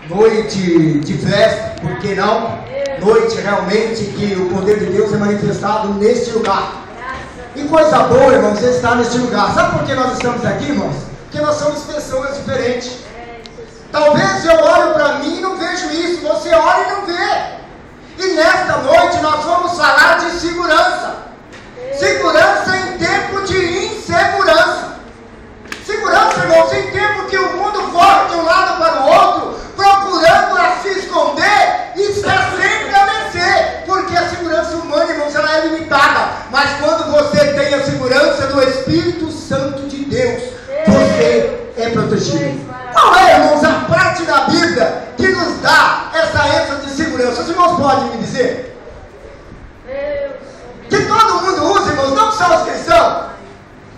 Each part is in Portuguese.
noite de festa, por que não? Noite realmente que o poder de Deus é manifestado neste lugar. E coisa boa, irmãos, estar neste lugar. Sabe por que nós estamos aqui, irmãos? Porque nós somos pessoas diferentes. Talvez eu olho para mim e não vejo isso, você olha e não vê. E nesta noite nós vamos falar de segurança. Segurança em tempo de insegurança. Segurança, irmãos, em tempo que o mundo corre de um lado para o outro, procurando a se esconder e está sempre a vencer. Porque a segurança humana, irmãos, ela é limitada. Mas quando você tem a segurança do Espírito Santo de Deus, você é protegido. Qual é, irmãos, a parte da Bíblia que nos dá essa ênfase de segurança? Os irmãos podem me dizer? Que todo mundo usa, irmãos, não só os cristãos.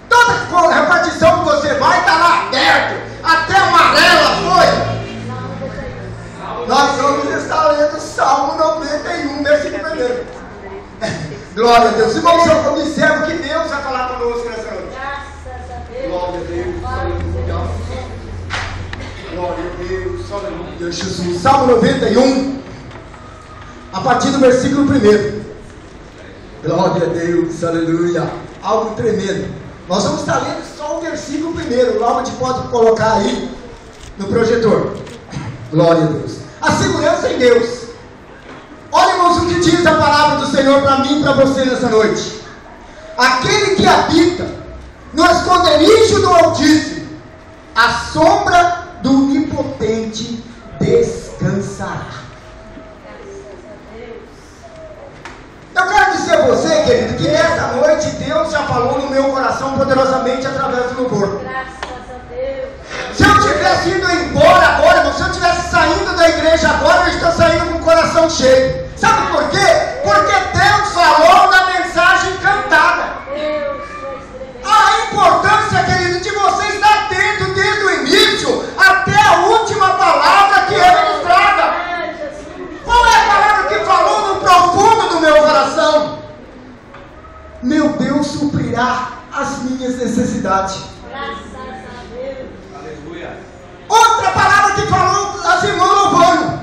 Toda repartição que você vai está lá aberto, até amarela foi. Nós vamos estar lendo Salmo 91, versículo 1. Glória a Deus. Irmãos, eu observo que Deus vai falar conosco nessa noite. Glória a Deus, aleluia. Glória a Deus, aleluia, Jesus. Salmo 91, a partir do versículo 1. Glória a Deus, aleluia. Algo tremendo. Nós vamos estar lendo só o versículo 1. Logo a gente pode colocar aí no projetor. Glória a Deus. A segurança em Deus. Olha, irmãos, o que diz a palavra do Senhor para mim e para você nessa noite. Aquele que habita no esconderijo do Altíssimo, a sombra do Onipotente descansará. Eu quero dizer a você, querido, que nessa noite Deus já falou no meu coração poderosamente através do louvor. Graças a Deus. Se eu tivesse ido embora agora, irmão, se eu tivesse saindo da igreja agora, eu estou saindo com o coração cheio. Sabe por quê? Porque Deus falou na mensagem cantada. A importância, querido, de você estar atento desde o início até a última palavra que é ministrada. Qual é a palavra que falou no profundo do meu coração? Meu Deus suprirá as minhas necessidades. Graças a Deus. Aleluia. Outra palavra que falou as irmãs louvando.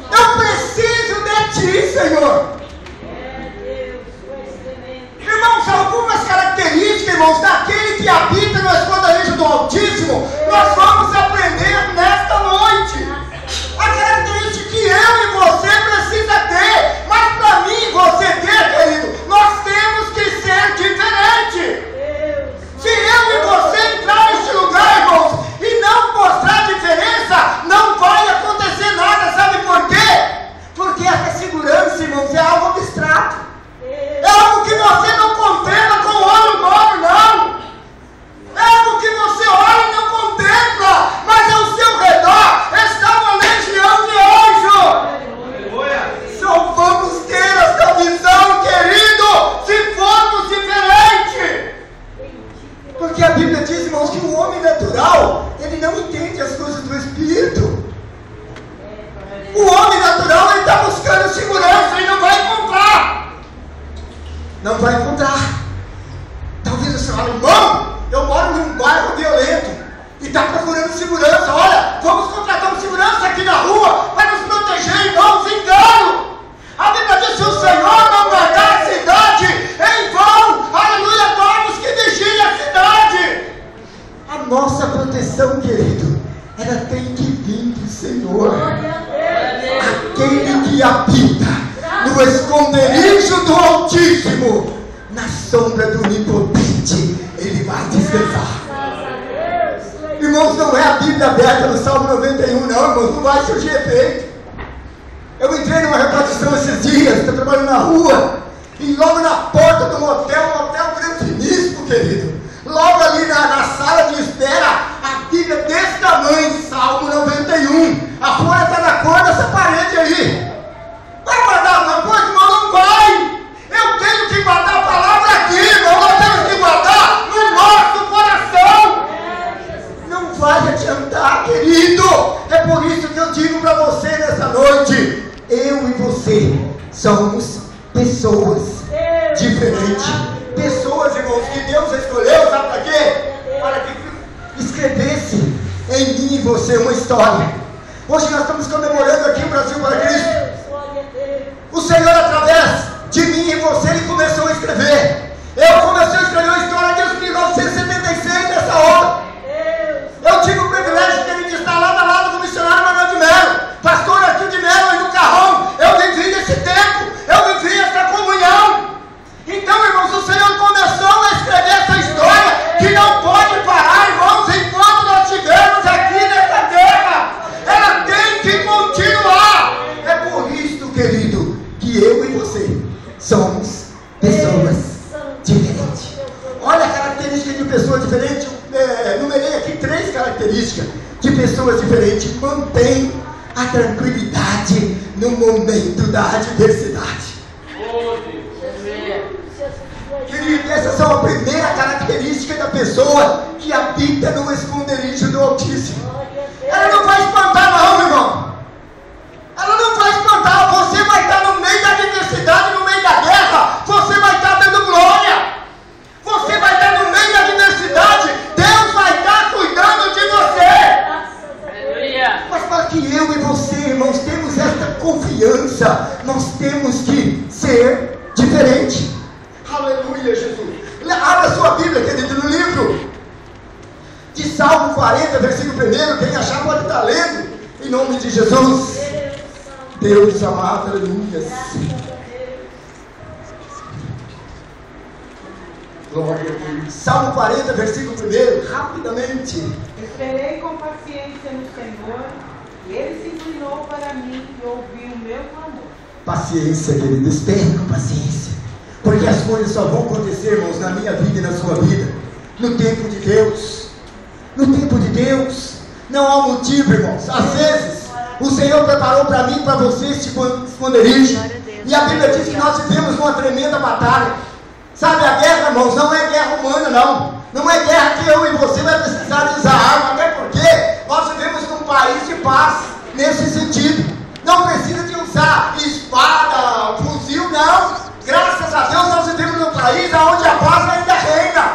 Eu preciso de Ti, Senhor. Irmãos, algumas características, irmãos, daquele que habita no esconderijo do Altíssimo, nós vamos aprender nesta noite. A característica que eu e você precisa ter, mas para mim e você ter, querido, nós temos que ser diferente. Se eu e você entrar neste lugar, irmãos, e não mostrar diferença, não vai acontecer nada. Sabe por quê? Porque essa segurança, irmãos, é algo abstrato. É algo que você não contempla com o olho humano, não. É algo que você olha e não contempla, mas ao seu redor está uma legião de anjos. Só vamos ter essa visão, querido, se formos diferentes. Porque a Bíblia diz, irmãos, que o homem natural, ele não entende as coisas do Espírito. O homem natural, ele está buscando segurança, ele não vai encontrar. Não vai encontrar. Talvez você fale, irmão, eu moro num bairro violento e está procurando segurança. Olha, vamos contratar um segurança aqui na rua para nos proteger, irmãos. Engano. A Bíblia diz que o Senhor não guardar a cidade em vão. Aleluia, todos que vigiem a cidade. A nossa proteção, querido, ela tem que vir do Senhor. Aquele que habita no esconderijo do Altíssimo, na sombra do Onipotente, ele vai descansar. Irmãos, não é a Bíblia aberta no Salmo 91, não, irmãos, não vai surgir efeito. Eu entrei numa repartição esses dias, estou trabalhando na rua, e logo na porta do motel, um motel grandíssimo, querido, logo ali na sala de espera, a Bíblia desse tamanho, Salmo 91, a folha está na cor dessa parede aí. Vai guardar alguma coisa, irmão? Não vai. Eu tenho que guardar a palavra aqui, irmão. Nós temos que guardar no nosso coração. Não vai adiantar, querido. É por isso que eu digo para você nessa noite, eu e você somos pessoas diferentes. Pessoas, irmãos, que Deus escolheu, sabe para quê? Para que escrevesse em mim e você uma história. Hoje nós estamos comemorando aqui o Brasil para Cristo. Deus, glória a Deus. O Senhor, através de mim e você, Ele começou a escrever. Eu comecei a escrever a história desde 1976 nessa obra. Eu tive o privilégio de estar lado a lado com o missionário Manuel de Melo, pastor Arthur de Melo e no Carrão. Eu vivi esse tempo, eu vivi essa comunhão. Então, irmãos, o Senhor começou a escrever essa história que não pode parar, irmãos, enquanto nós estivermos aqui nessa terra. Ela tem que continuar. É por isso, querido, que eu e você somos pessoas diferentes. Olha a característica de pessoa diferente. Numerei aqui 3 características de pessoas diferentes. Mantém a tranquilidade no momento da adversidade. Querido, essas são a primeira característica da pessoa que habita no esconderijo do Altíssimo. Ela não vai espantar não, irmão. Ela não vai espantar. Você vai estar no meio da adversidade, no meio da guerra. Você vai estar dando glória. Você vai estar no meio da adversidade. Deus vai estar cuidando de você. Mas para que eu e você, irmãos, temos esta confiança, nós temos que ser diferente. Aleluia, Jesus. Abra sua Bíblia, querido, no livro de Salmo 40, versículo 1. Quem achar pode estar lendo, em nome de Jesus. Deus amado, aleluia. Glória a Deus. Salmo 40, versículo 1, rapidamente. Esperei com paciência no Senhor, e Ele se inclinou para mim e ouviu o meu clamor. Paciência, querido, espere com paciência. Porque as coisas só vão acontecer, irmãos, na minha vida e na sua vida, no tempo de Deus. No tempo de Deus. Não há motivo, irmãos. Às vezes, o Senhor preparou para mim e para você este esconderijo. E a Bíblia diz que nós vivemos numa tremenda batalha. Sabe, a guerra, irmãos, não é guerra humana, não. Não é guerra que eu e você vai precisar de usar arma. Até porque nós vivemos num país de paz, nesse sentido. Não precisa de usar espada, fuzil, não. Graças a Deus nós vivemos num país onde a paz ainda reina.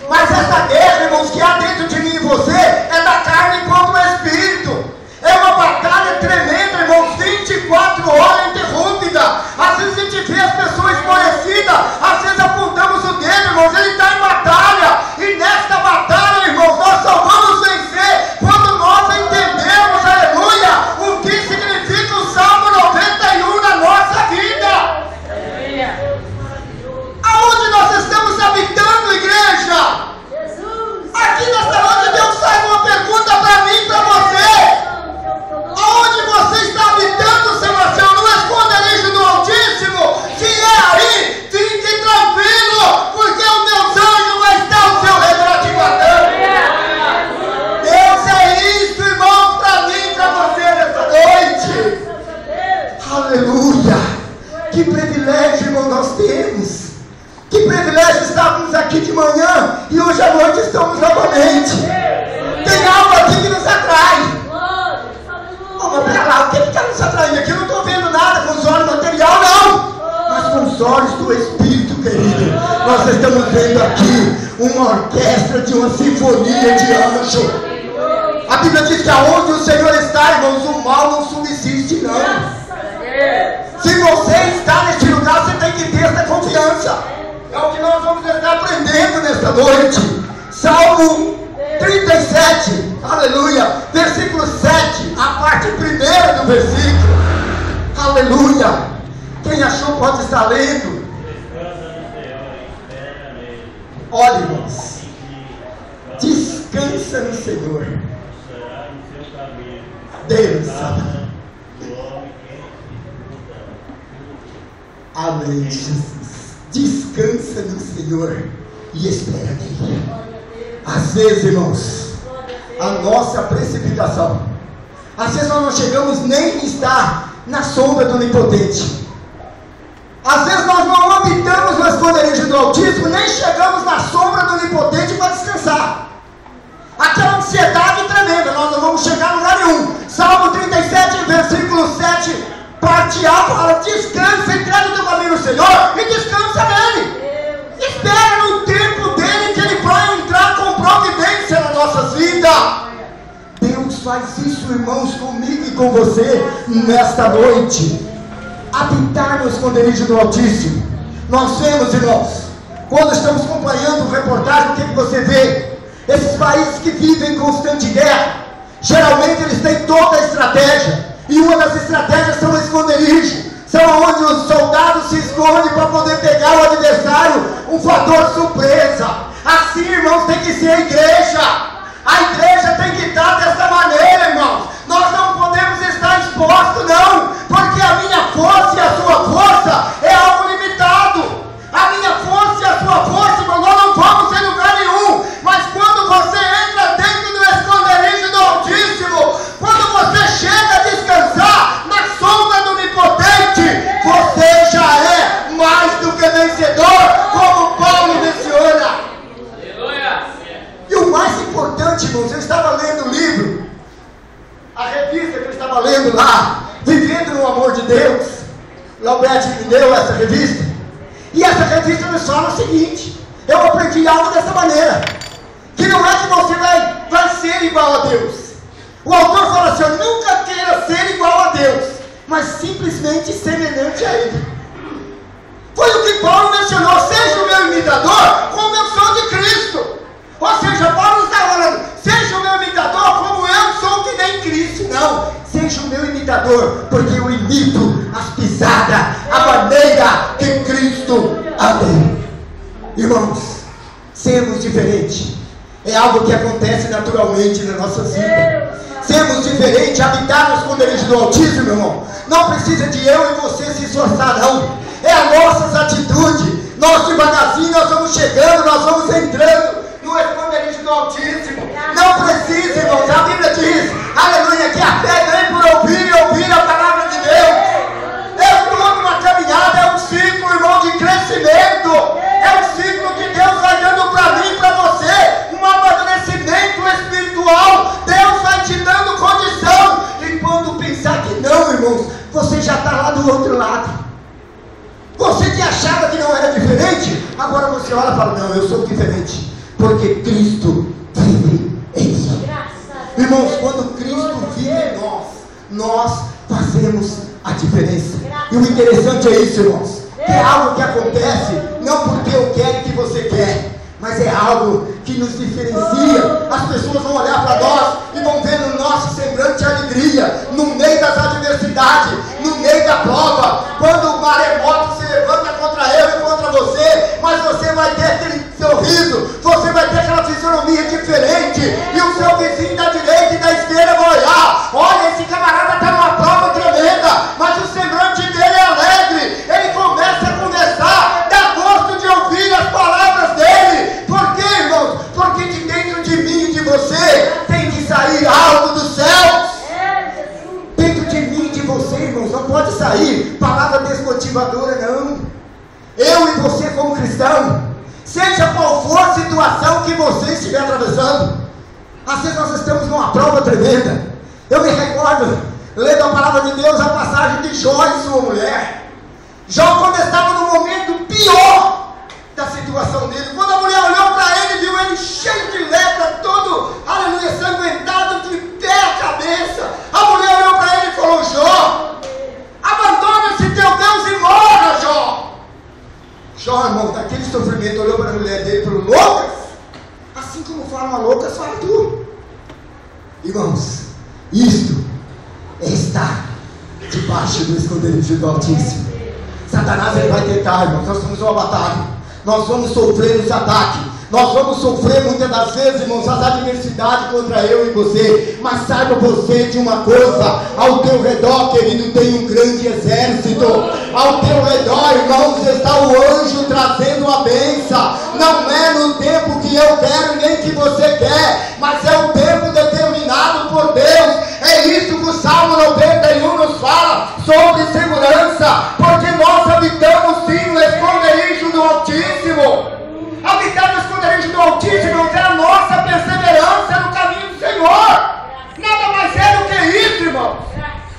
Mas essa guerra, irmãos, que há dentro de mim e você, é da carne contra o Espírito. É uma batalha tremenda, irmãos, 24 horas interrompida. Às vezes a gente vê as pessoas esmorecidas, às vezes apontamos o dedo, irmãos, ele está em batalha. E nesta batalha, irmãos, nós só vamos vencer quando nós entendemos, aleluia, o que significa o Salmo 91 na nossa vida. Aonde nós estamos habitando, igreja? Aqui nesta noite Deus faz uma pergunta para mim e para você. Aonde você está habitando, seu Marcelo? No esconderijo do Altíssimo? Se é aí, fique tranquilo, porque os meus anjos vai estar ao seu redor te guardando. Deus é isso, irmão, para mim e para você nessa noite. Aleluia. Que privilégio, irmão, nós temos. Que privilégio estarmos aqui de manhã e hoje à noite estamos novamente. Tem algo aqui que nos atrai. Mas pera lá, o que está nos atraindo aqui? Eu não estou vendo nada com os olhos material, não. Mas com os olhos do Espírito, querido, nós estamos vendo aqui uma orquestra de uma sinfonia de anjo. A Bíblia diz que aonde o Senhor está, irmãos, o mal não subsiste, não. Se você está neste lugar, você tem que ter essa confiança. É o que nós vamos estar aprendendo nesta noite. Salmo 37, aleluia, versículo 7, a parte primeira do versículo, aleluia. Quem achou pode estar lendo. Olha, irmãos, descansa no Senhor. Deus sabe. Amém, Jesus. Descansa no Senhor e espera nele. Às vezes, irmãos, a nossa precipitação, às vezes nós não chegamos nem a estar na sombra do Onipotente. Às vezes nós não habitamos no esconderijo do Altíssimo, nem chegamos na sombra do Onipotente para descansar. Aquela ansiedade tremenda, nós não vamos chegar a lugar nenhum. Salmo 37, versículo 7, parte A, fala: descansa, entrega o teu caminho no Senhor e descansa nele. Espera no tempo dele que ele vai entrar com providência nas nossas vidas. Deus faz isso, irmãos, comigo e com você nesta noite. Habitar no esconderijo do Altíssimo. Nós vemos, irmãos, quando estamos acompanhando reportagem, o que você vê? Esses países que vivem em constante guerra, geralmente eles têm toda a estratégia, e uma das estratégias são o esconderijo, são onde os soldados se escondem para poder pegar o adversário, um fator surpresa. Assim, irmãos, tem que ser a igreja. A igreja tem que estar dessa maneira, irmãos. Nós não podemos estar expostos, não, porque a minha força e a sua força é algo limitado. A minha força e a sua força, irmão, nós não vamos em lugar nenhum. Mas quando você entra dentro do esconderijo do Altíssimo, quando você chega a descansar na sombra do Onipotente, você já é mais do que vencedor, como Paulo menciona. E o mais importante, irmãos, eu estava lendo o livro, a revista que eu estava lendo lá, Vivendo no Amor de Deus. O Alberto me deu essa revista, e essa revista nos fala o seguinte: eu aprendi algo dessa maneira, que não é que você vai ser igual a Deus. O autor fala assim: nunca queira ser igual a Deus, mas simplesmente semelhante a Ele. Foi o que Paulo mencionou: seja o meu imitador, como eu sou de Cristo. Ou seja, Paulo está falando: seja o meu imitador como eu sou que nem Cristo. Não, seja o meu imitador, porque eu imito as pisadas, a maneira que Cristo andou. Irmãos, sermos diferentes é algo que acontece naturalmente na nossa vida. Sermos diferentes, habitar no esconderijo do Altíssimo, irmão, não precisa de eu e você se esforçar, não. É as nossas atitudes. Nós devagarzinho, nós vamos chegando, nós vamos entrando no esconderijo do Altíssimo. Não precisa, irmãos. A Bíblia diz, aleluia, que a fé vem por ouvir e ouvir a palavra de Deus. É toda uma caminhada, é um ciclo, irmão, de crescimento. É um ciclo que Deus vai dando para mim e para você, um amadurecimento espiritual. Deus vai te dando condição. E quando pensar que não, irmãos, você já está lá do outro lado. Você que achava que não era diferente, agora você olha e fala: não, eu sou diferente, porque Cristo vive em mim. Irmãos, quando Cristo vive em nós, nós fazemos a diferença. E o interessante é isso, irmãos, que é algo que acontece não porque eu quero que você quer, mas é algo que nos diferencia. As pessoas vão olhar para nós e vão ver no nosso semblante alegria, no meio das adversidades, no meio da prova, quando o maremoto se levanta contra eu e contra você, mas você vai ter aquele sorriso, você vai ter aquela fisionomia diferente, e o seu vizinho da direita e da esquerda vão olhar: olha, esse camarada está numa prova tremenda, mas o semblante dele é alegre. Ele começa a conversar, dá gosto de ouvir as palavras dele. Por quê, irmãos? Porque de dentro de mim e de você tem que sair algo dos céus. Dentro de mim e de você, irmãos, não pode sair palavra desmotivadora, não. Eu e você como cristão, seja qual for a situação que você estiver atravessando, às vezes nós estamos numa prova tremenda. Eu me recordo, lendo a palavra de Deus, a passagem de Jó e sua mulher. Jó, quando estava no momento pior da situação dele, quando a mulher olhou para ele, viu ele cheio de lepra, todo, aleluia, sanguentado de pé a cabeça. A mulher olhou para ele e falou: Jó, abandona esse teu Deus e morra, Jó. Jó, irmão, daquele sofrimento, olhou para a mulher dele e falou: loucas, assim como falam loucas, fala tu. Irmãos, isto é estar debaixo do esconderijo do Altíssimo. Satanás, ele vai tentar, irmãos. Nós temos uma batalha, nós vamos sofrer os ataques, nós vamos sofrer muitas das vezes, irmãos, as adversidades contra eu e você. Mas saiba você de uma coisa: ao teu redor, querido, tem um grande exército. Ao teu redor, irmãos, está o anjo trazendo a bênção. Não é no tempo que eu quero nem que você quer, mas é o tempo determinado por Deus. É isso que o Salmo 91 nos fala sobre segurança, porque nós habitamos sim no esconderijo do Altíssimo. Habitar no esconderijo do Altíssimo é a nossa perseverança no caminho do Senhor. Nada mais é do que isso, irmãos.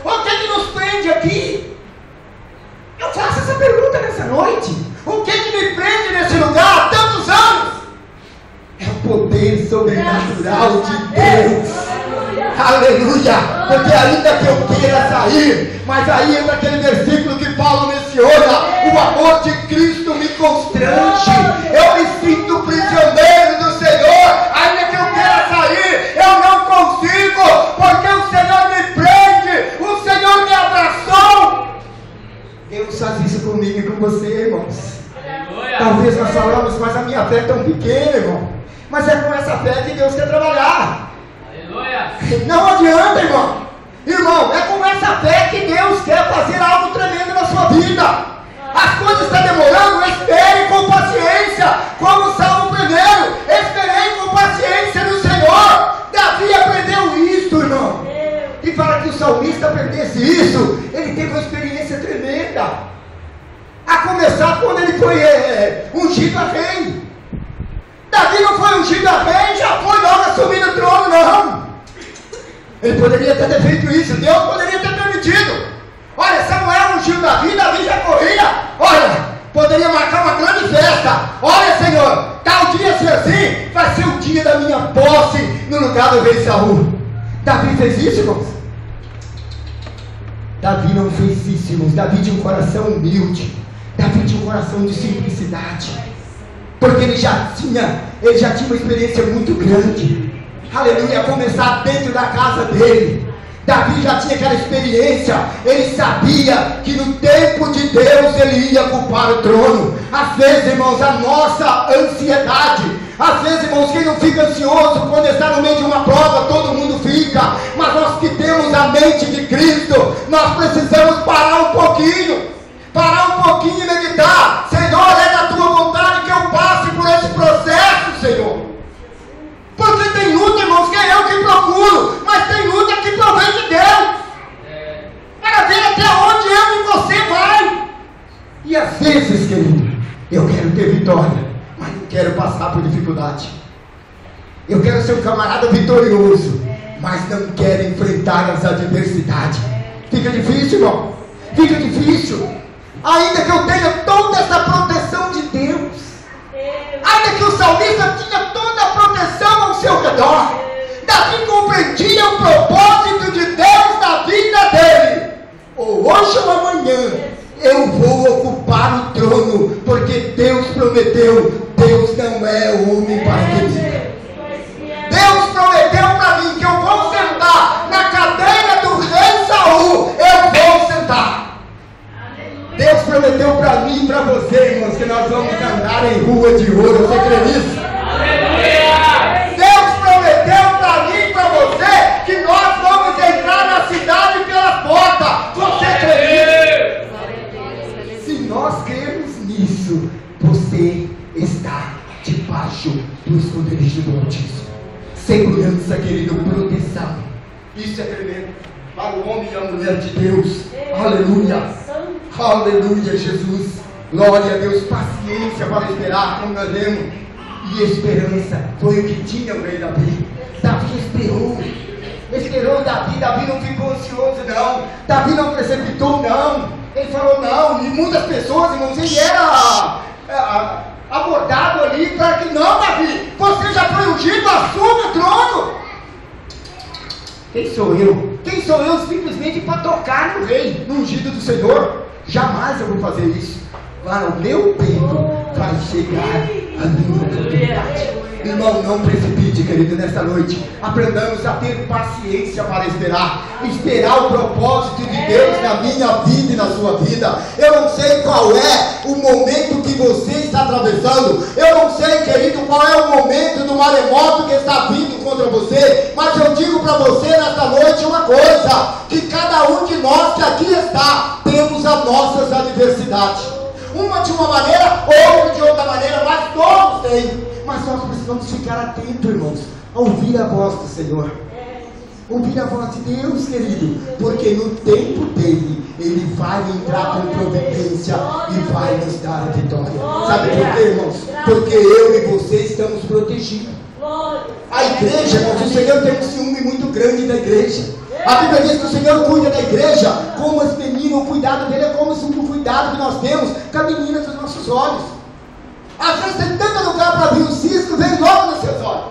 O que nos prende aqui? Eu faço essa pergunta nessa noite. O que me prende nesse lugar há tantos anos? É o poder sobrenatural de Deus. Aleluia. Porque ainda que eu queira sair, mas aí entra aquele versículo que Paulo menciona: o amor de Cristo me constrange, eu me sinto prisioneiro do Senhor. Ainda que eu queira sair, eu não consigo, porque o Senhor me prende, o Senhor me abraçou. Deus faz isso comigo e com você, irmãos. Talvez nós falamos, mas a minha fé é tão pequena, irmão. Mas é com essa fé que Deus quer trabalhar. Não adianta, irmão. Irmão, é com essa fé que Deus quer fazer algo tremendo na sua vida. As coisas estão demorando, espere com paciência. Como o Salmo 1, esperei com paciência no Senhor. Davi aprendeu isso, irmão. E para que o salmista perdesse isso, ele teve uma experiência tremenda. A começar quando ele foi ungido a rei. Davi não foi ungido a rei, já foi logo assumir o trono, não. Ele poderia ter feito isso, Deus poderia ter permitido. Olha, Samuel ungiu Davi, Davi já corria. Olha, poderia marcar uma grande festa. Olha, Senhor, tal dia assim, vai ser o dia da minha posse no lugar do rei Saul. Davi fez isso, irmãos? Davi não fez isso, irmãos. Davi tinha um coração humilde. Davi tinha um coração de simplicidade. Porque ele já tinha uma experiência muito grande. Aleluia, começar dentro da casa dele. Davi já tinha aquela experiência. Ele sabia que no tempo de Deus ele ia ocupar o trono. Às vezes, irmãos, a nossa ansiedade, às vezes, irmãos, quem não fica ansioso quando está no meio de uma prova, todo mundo fica. Mas nós que temos a mente de Cristo, nós precisamos parar um pouquinho e meditar. Senhor, é da tua vontade que eu passe por esse processo, Senhor. Porque tem luta, irmãos, que é eu que procuro, mas tem luta que provém de Deus, para ver até onde eu e você vai. E às vezes, querido, eu quero ter vitória, mas não quero passar por dificuldade. Eu quero ser um camarada vitorioso, mas não quero enfrentar as adversidades. Fica difícil, irmão, fica difícil. Ainda que eu tenha toda essa proteção de Deus, ainda que o salmista tinha toda a proteção ao seu redor, Davi compreendia o propósito de Deus na vida dele. Ou hoje ou amanhã eu vou ocupar o trono, porque Deus prometeu. Deus não é homem para que minta. Deus prometeu para mim que eu vou sentar na cadeira do rei Saul. Eu vou sentar. Deus prometeu para mim e para você, irmãos, que nós vamos andar em rua de ouro. Você crê nisso? Deus prometeu para mim e para você que nós vamos entrar na cidade pela porta. Você crê nisso? Se nós cremos nisso, você está debaixo do esconderijo do Altíssimo. Segurança, querido, proteção. Isso é tremendo para o homem e a mulher de Deus. Aleluia. Aleluia, Jesus. Glória a Deus. Paciência para esperar, como nós lemos. E esperança foi o que tinha o rei Davi. Davi esperou Davi. Davi não ficou ansioso, não. Davi não precipitou, não. Ele falou não. E muitas pessoas, irmãos, ele era abordado ali para que não, Davi, você já foi ungido, assume o trono. Quem sou eu? Quem sou eu simplesmente para tocar no rei, no ungido do Senhor? Jamais eu vou fazer isso. Lá no meu tempo vai chegar a minha oportunidade. Irmão, não precipite, querido, nesta noite. Aprendamos a ter paciência para esperar o propósito de Deus na minha vida e na sua vida. Eu não sei qual é o momento que você está atravessando. Eu não sei, querido, qual é o momento do maremoto que está vindo contra você. Mas eu digo para você nesta noite uma coisa: que cada um de nós que aqui está, temos as nossas adversidades. Uma de uma maneira, outra de outra maneira, mas todos têm. Mas nós precisamos ficar atentos, irmãos, a ouvir a voz do Senhor. Ouvir a voz de Deus, querido. Porque no tempo dele, ele vai entrar com providência e vai nos dar a vitória. Sabe por quê, irmãos? Porque eu e você estamos protegidos. A igreja, irmãos, o Senhor tem um ciúme muito grande da igreja. A Bíblia diz que o Senhor cuida da igreja como as meninas. O cuidado dele é como o cuidado que nós temos com a menina dos nossos olhos. Às vezes tem tanto lugar para vir o cisco, vem logo nos seus olhos.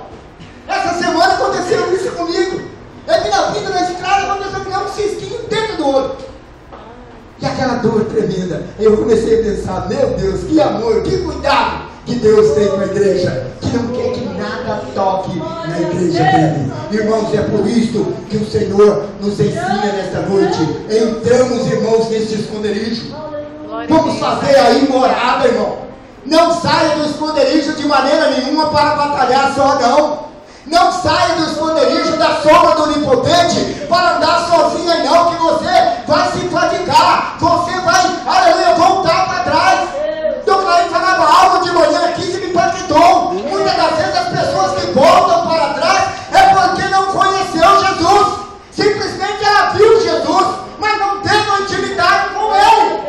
Essa semana aconteceu isso comigo. Eu vi na vida na estrada quando eu criar um cisquinho dentro do olho. E aquela dor tremenda. Eu comecei a pensar, meu Deus, que amor, que cuidado que Deus tem com a igreja, que não quer que nada toque na igreja dele. Irmãos, é por isso que o Senhor nos ensina nesta noite. Entramos, irmãos, neste esconderijo. Vamos fazer aí morada, irmão. Não saia do esconderijo de maneira nenhuma para batalhar só, não. Não saia do esconderijo da sombra do Onipotente para andar sozinha, não, que você vai se fadigar, você vai, aleluia, voltar para trás. Então, Clarim falava algo de manhã aqui que me impactou. Muitas das vezes as pessoas que voltam para trás é porque não conheceu Jesus. Simplesmente ela viu Jesus, mas não teve uma intimidade com Ele.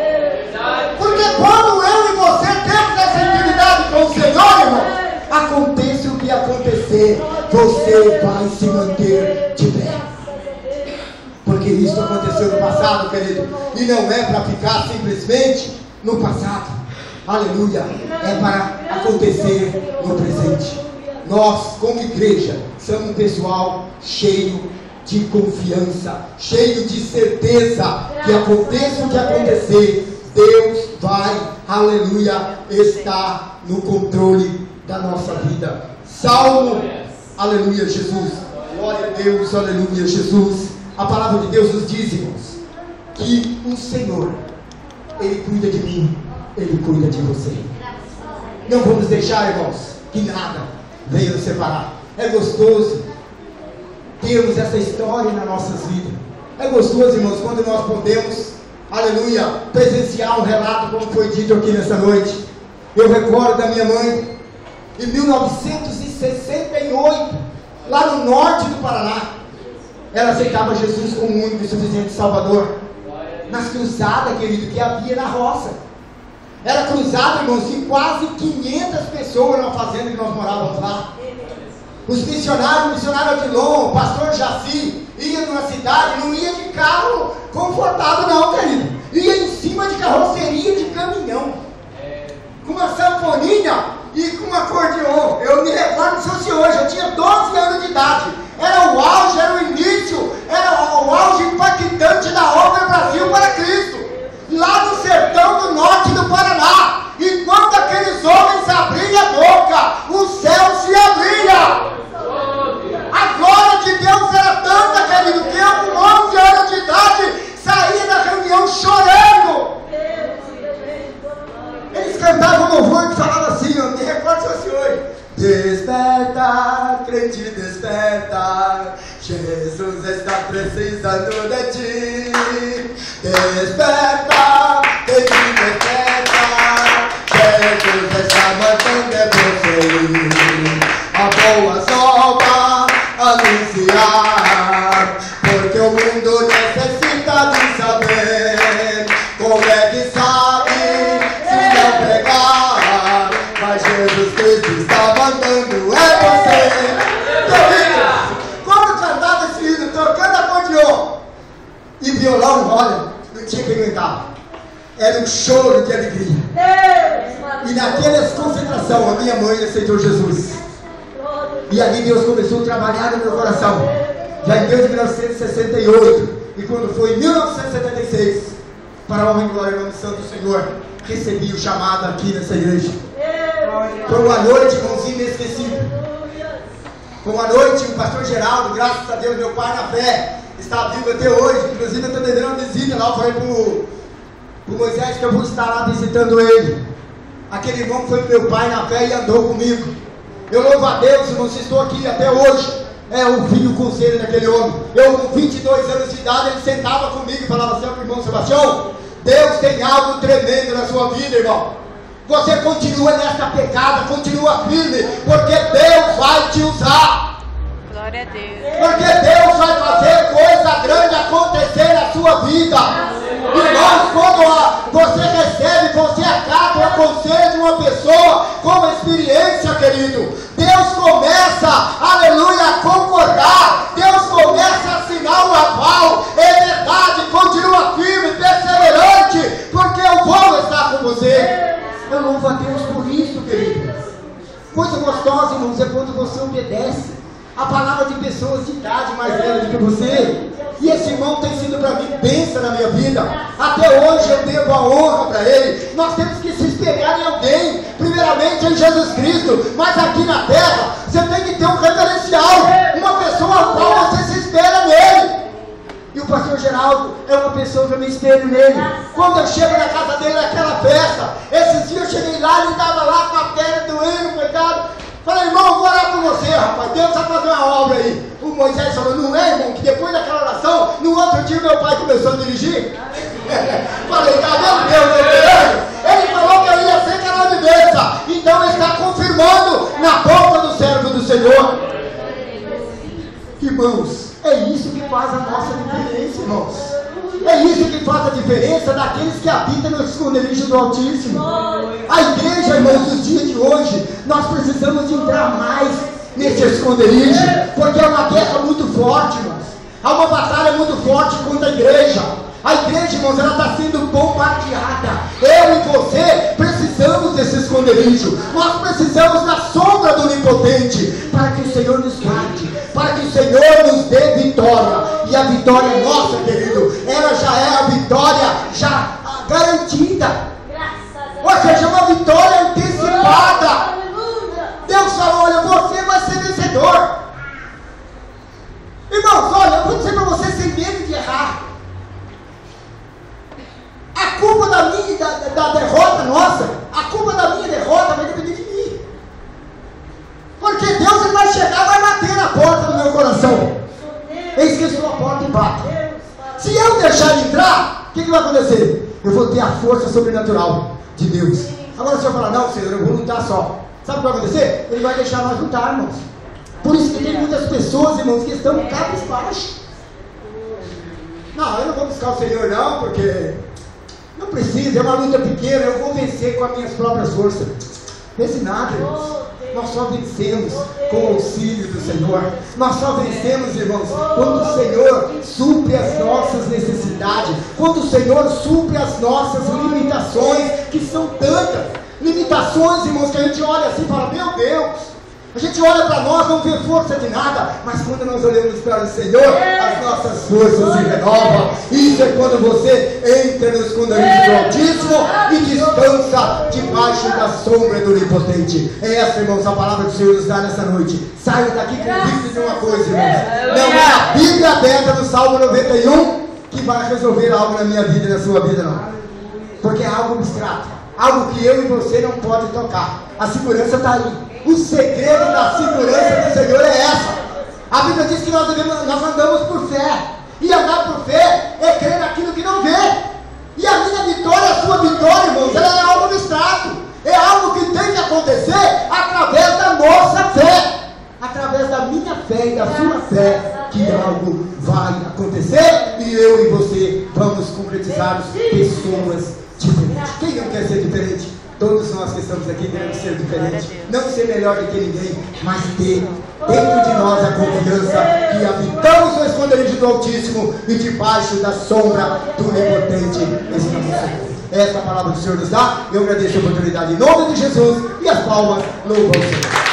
Porque quando eu e você temos essa intimidade com o Senhor, irmão, aconteça o que acontecer, você vai se manter de pé. Porque isso aconteceu no passado, querido, e não é para ficar simplesmente no passado. Aleluia, é para acontecer no presente. Nós, como igreja, somos um pessoal cheio de confiança, cheio de certeza que aconteça o que acontecer, Deus vai, aleluia, estar no controle da nossa vida. Salmo, aleluia, Jesus, glória a Deus, aleluia, Jesus. A palavra de Deus nos diz, irmãos, que o Senhor, Ele cuida de mim, Ele cuida de você. Não vamos deixar, irmãos, que nada venha nos separar. É gostoso termos essa história nas nossas vidas. É gostoso, irmãos, quando nós podemos, aleluia, presenciar um relato como foi dito aqui nessa noite. Eu recordo da minha mãe, em 1968, lá no norte do Paraná. Ela aceitava Jesus como o único e suficiente Salvador. Nas cruzadas, querido, que havia na roça. Era cruzada, irmãos, de quase 500 pessoas na fazenda que nós morávamos lá. Os missionários, o missionário Adilon, o pastor Jaci, ia numa cidade, não ia de carro confortável não, querido. Ia em cima de carroceria de caminhão. Com uma sanfoninha e com um acordeon. Eu me recordo que fosse hoje, eu tinha 12 anos de idade. Era o auge, era o início, era o auge impactante da obra Brasil para Cristo. Lá no sertão do norte do Paraná. E quando aqueles homens abriam a boca, o céu se abria. A glória de Deus era tanta, querido, que eu com 11 anos de idade saía da reunião chorando. Eles cantavam louvor que falava assim, eu me recordo se fosse hoje. Desperta, crente, desperta, Jesus está precisando de ti. Desperta, crente, desperta, Jesus está mandando de você a boa nova anunciar, porque o mundo necessita de saber como é que sabe se não pregar, mas Jesus Cristo está mandando é você. Quando cantava esse hino, tocando acordeon e violão, olha, não tinha que aguentar. Era um choro de alegria. E naquela concentração, a minha mãe aceitou Jesus. E ali Deus começou a trabalhar no meu coração. Já em 1968. E quando foi em 1976, para a honra e glória do nome santo do Senhor, recebi o chamado aqui nessa igreja. Foi uma noite, irmãozinho, inesquecível. Foi uma noite, o pastor Geraldo, graças a Deus, meu pai na fé, está vivo até hoje. Inclusive eu estou devendo uma visita lá. Eu falei para o Moisés que eu vou estar lá visitando ele. Aquele irmão que foi meu pai na fé e andou comigo. Eu louvo a Deus, irmão, se estou aqui até hoje. Ouvi o conselho daquele homem. Eu com 22 anos de idade, ele sentava comigo e falava assim: irmão Sebastião, Deus tem algo tremendo na sua vida, irmão. Você continua nesta pegada, continua firme, porque Deus vai te usar. Glória a Deus. Porque Deus vai fazer coisa grande acontecer na sua vida. Irmãos, quando você recebe, você acata o conselho de uma pessoa com experiência, querido, Deus começa, aleluia, a concordar. Deus começa a assinar o aval. É verdade, continua firme, perseverante, porque eu vou estar com você. Eu louvo a Deus por isso, querido. Coisa gostosa, irmãos, é quando você obedece a palavra de pessoas de idade mais velha do que você. E esse irmão tem sido para mim bênção na minha vida. Até hoje eu devo a honra para ele. Nós temos que se espelhar em alguém, primeiramente em Jesus Cristo, mas aqui na terra você tem que ter um referencial, uma pessoa a qual você se espelha nele. E o pastor Geraldo é uma pessoa que eu me espelho nele. Quando eu chego na casa dele naquela festa, esses dias eu cheguei lá, ele estava lá com a perna doendo, coitado. Falei, irmão, eu vou orar por você, rapaz, Deus vai fazer uma obra aí. O Moisés falou, não é, irmão, que depois daquela oração, no outro dia meu pai começou a dirigir. Falei, cadê Deus, meu Deus? Ele falou que eu ia ser canal de bênção. Então ele está confirmando na boca do servo do Senhor. Irmãos, é isso que faz a nossa diferença, irmãos. É isso que faz a diferença daqueles que habitam no esconderijo do Altíssimo. A igreja, irmãos, dos dias de hoje, nós precisamos de entrar mais nesse esconderijo, porque é uma guerra muito forte, irmãos. Há uma batalha muito forte contra a igreja. A igreja, irmãos, ela está sendo bombardeada. Eu e você precisamos desse esconderijo. Nós precisamos da sombra do Onipotente, para que o Senhor nos guarde, para que o Senhor nos dê vitória. E a vitória é nossa, querido. Ela já é a vitória já garantida. Ou seja, uma vitória antecipada. Deus falou, olha, você vai ser vencedor. Irmãos, olha, eu vou dizer para você sem medo de errar. A culpa da minha da derrota nossa, a culpa da minha derrota vai depender de mim. Porque Deus ele vai chegar, vai bater na porta do meu coração. Eis que estou à porta e bate. Se eu deixar ele entrar, o que vai acontecer? Eu vou ter a força sobrenatural de Deus. Agora se eu falar, não, Senhor, eu vou lutar só. Sabe o que vai acontecer? Ele vai deixar nós lutar, irmãos. Por isso que tem muitas pessoas, irmãos, que estão cabisbaixo. Não, eu não vou buscar o Senhor não, porque não precisa, é uma luta pequena, eu vou vencer com as minhas próprias forças. Pense nada, irmãos. Nós só vencemos com o auxílio do Senhor. Nós só vencemos, irmãos, quando o Senhor supre as nossas necessidades, quando o Senhor supre as nossas limitações, que são tantas. Limitações, irmãos, que a gente olha assim e fala, meu Deus. A gente olha para nós, não vê força de nada, mas quando nós olhamos para o Senhor, as nossas forças se renovam. Isso é quando você entra no esconderijo do Altíssimo e descansa debaixo da sombra do Onipotente. É essa, irmãos, a palavra do Senhor nos dá nessa noite. Saia daqui convicto de uma coisa, irmãos. Não é a Bíblia aberta no Salmo 91 que vai resolver algo na minha vida e na sua vida, não. Porque é algo abstrato, algo que eu e você não pode tocar. A segurança está aí. O segredo da segurança do Senhor é essa. A Bíblia diz que nós andamos por fé. E andar por fé é crer naquilo que não vê. E a minha vitória, a sua vitória, irmãos, ela é algo abstrato. É algo que tem que acontecer através da nossa fé. Através da minha fé e da sua fé, que algo vai acontecer. E eu e você vamos concretizar pessoas diferentes. Quem não quer ser diferente? Todos nós que estamos aqui queremos ser diferentes, não ser melhor do que ninguém, mas ter dentro de nós a confiança que habitamos no esconderijo do Altíssimo e debaixo da sombra do Onipotente estamos. Essa palavra do Senhor nos dá. Eu agradeço a oportunidade em nome de Jesus e as palmas louvam o Senhor.